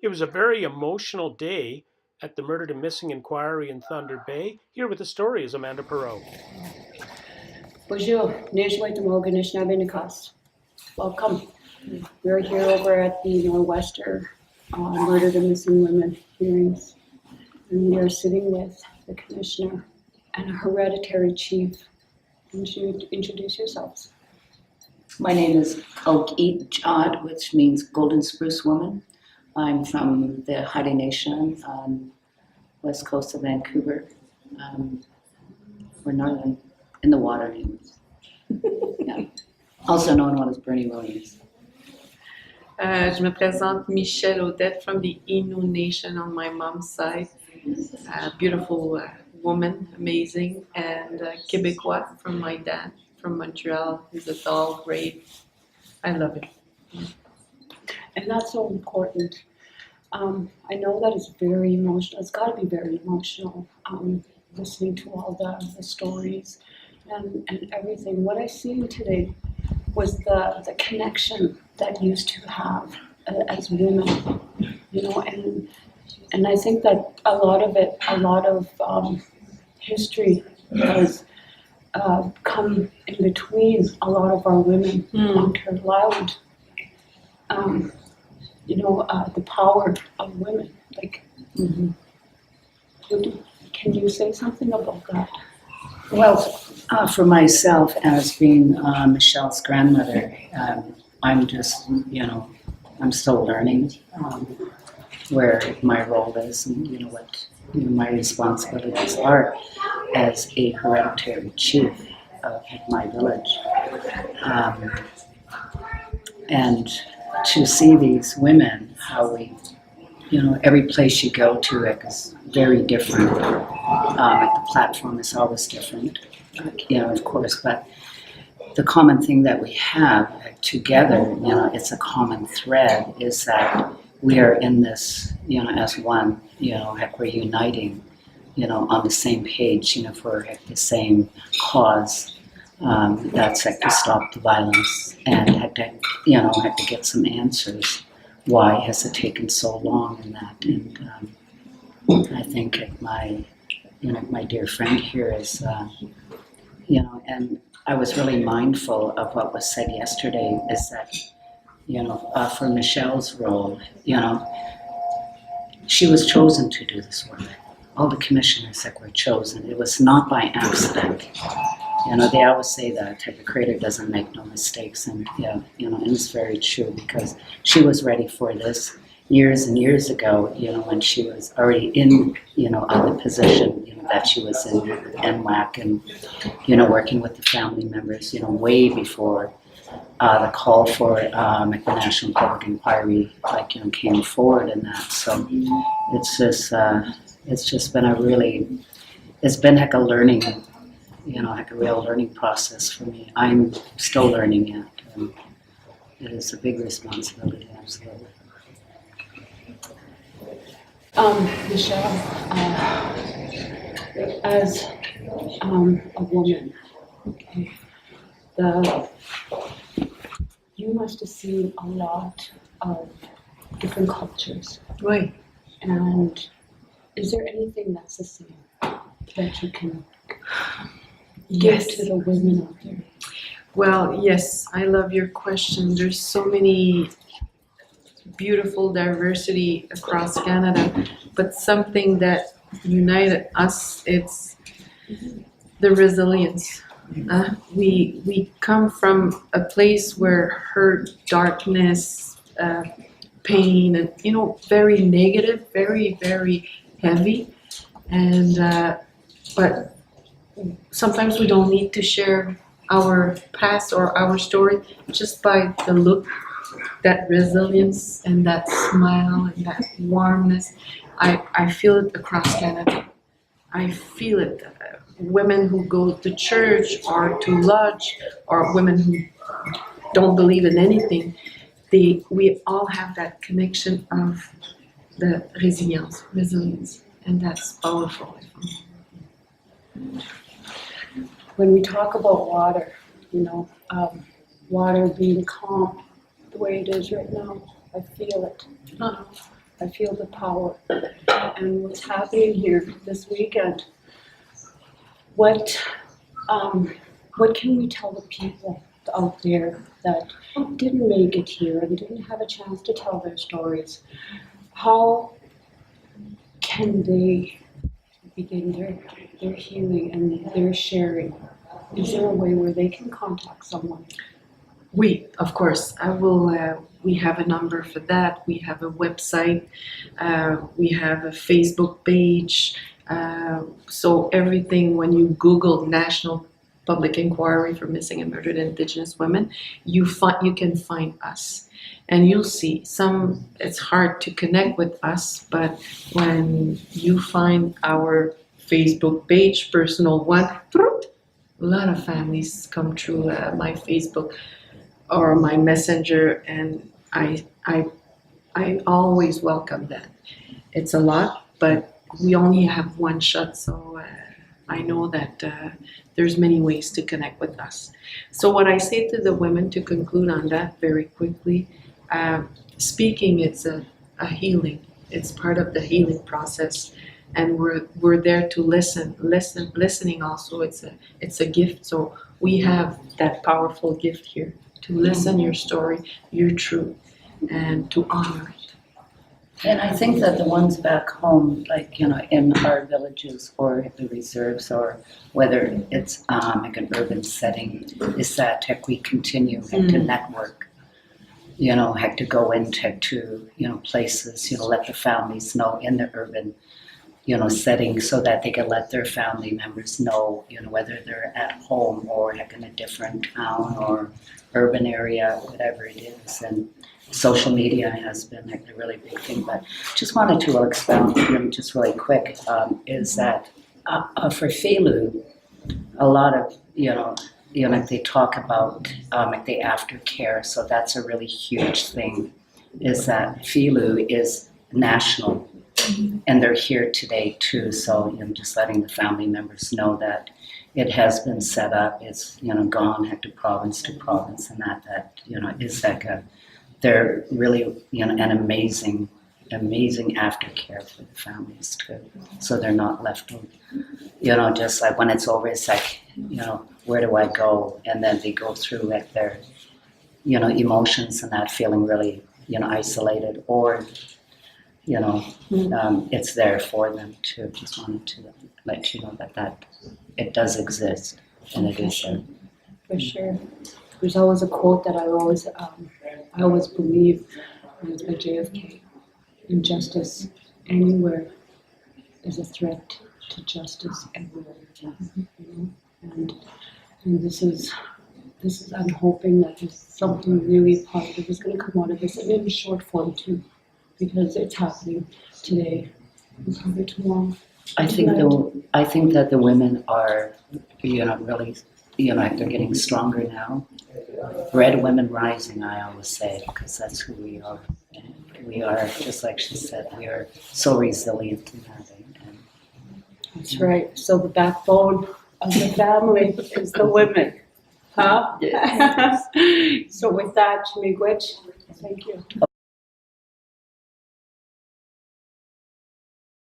It was a very emotional day at the Murdered and Missing Inquiry in Thunder Bay. Here with the story is Amanda Perot. Bonjour, welcome. We're here over at the Northwester Murdered and Missing Women hearings, and we are sitting with the commissioner and a hereditary chief. Would you introduce yourselves? My name is Oak-Eat-Jod, which means Golden Spruce Woman. I'm from the Haida Nation on west coast of Vancouver. We're northern in the water. Yeah. Also known as Bernie Williams. Je me présente Michelle Audette from the Innu Nation on my mom's side. Beautiful woman, amazing, and Québécois from my dad from Montreal. He's a tall, great. I love it. And that's so important. I know that it's very emotional. It's got to be very emotional listening to all the stories and everything. What I seen today was the connection that you used to have as women, and I think that a lot of history has come in between a lot of our women on Turtle Island. The power of women. Can you say something about that? Well, for myself, as being Michelle's grandmother, I'm just, I'm still learning where my role is and, what my responsibilities are as a hereditary chief of my village. And to see these women, how we, every place you go to is very different. The platform is always different, of course, but the common thing that we have together, it's a common thread, is that we are in this, as one, we're uniting, on the same page, for the same cause. That's to stop the violence, and had to get some answers. Why has it taken so long in that? And I think my dear friend here is, and I was really mindful of what was said yesterday, is that, for Michelle's role, she was chosen to do this work. All the commissioners that were chosen, it was not by accident. They always say that the creator doesn't make no mistakes, and and it's very true, because she was ready for this years and years ago, when she was already in, on the position, that she was in NWAC, and, working with the family members, way before the call for the National Public Inquiry, came forward in that. So it's just been it's been a learning, a real learning process for me. I'm still learning it, and it is a big responsibility, absolutely. Michelle, as a woman, okay, you must have seen a lot of different cultures. Right. And is there anything that's the same that you can give to the women out there? Well, yes, I love your question. There's so many beautiful diversity across Canada, but something that united us, it's the resilience. We come from a place where hurt, darkness, pain, and very negative, very, very heavy, and but sometimes we don't need to share our past or our story, just by the look, that resilience and that smile and that warmness. I feel it across Canada. I feel it. Women who go to church or to lodge, or women who don't believe in anything, we all have that connection of the resilience, and that's powerful. When we talk about water, water being calm the way it is right now, I feel it. I feel the power. And what's happening here this weekend, what can we tell the people out there that didn't make it here and didn't have a chance to tell their stories? How can they begin their healing and their sharing? Is there a way where they can contact someone? Of course, I will. We have a number for that. We have a website. We have a Facebook page. So everything, when you Google National Public Inquiry for Missing and Murdered Indigenous Women, you can find us, and you'll see some. It's hard to connect with us, but when you find our Facebook page, personal one, a lot of families come through my Facebook or my messenger, and I always welcome that. It's a lot, but we only have one shot, so I know that there's many ways to connect with us. So what I say to the women, to conclude on that very quickly, speaking, it's a healing. It's part of the healing process, and we're there to listen. Listening also, it's a gift. So we have that powerful gift here to listen your story, your truth, and to honor it. And I think that the ones back home, like, you know, in our villages or the reserves, or whether it's like an urban setting, is that heck, we continue to network, you know, heck, to go into, heck, to, you know, places, you know, let the families know in the urban, you know, setting, so that they can let their family members know, you know, whether they're at home or heck in a different town or urban area, whatever it is. And social media has been like a really big thing, but just wanted to expound, you know, just really quick, is that for Filu, a lot of, like they talk about like the aftercare, so that's a really huge thing, is that Filu is national, and they're here today too, so, you know, just letting the family members know that it has been set up, it's, you know, gone heck to province, and that, you know, is like they're really, you know, an amazing aftercare for the families too. So they're not left, you know, just like when it's over, it's like, you know, where do I go? And then they go through like their, you know, emotions and that, feeling really, you know, isolated, or, you know, it's there for them too. Just wanted to let you know that it does exist, and it is there. For sure. There's always a quote that I always believe, and it's by JFK: "Injustice anywhere is a threat to justice everywhere." You know? And this is I'm hoping that there's something really positive is going to come out of this, and in short form too, because it's happening today and probably tomorrow. I think that the women are, you know, really, you know, like they're getting stronger now. Red women rising, I always say, because that's who we are. And we are, just like she said, we are so resilient in that. And That's right. So the backbone of the family is the women. Huh? Yes. So with that, Miigwech, thank you.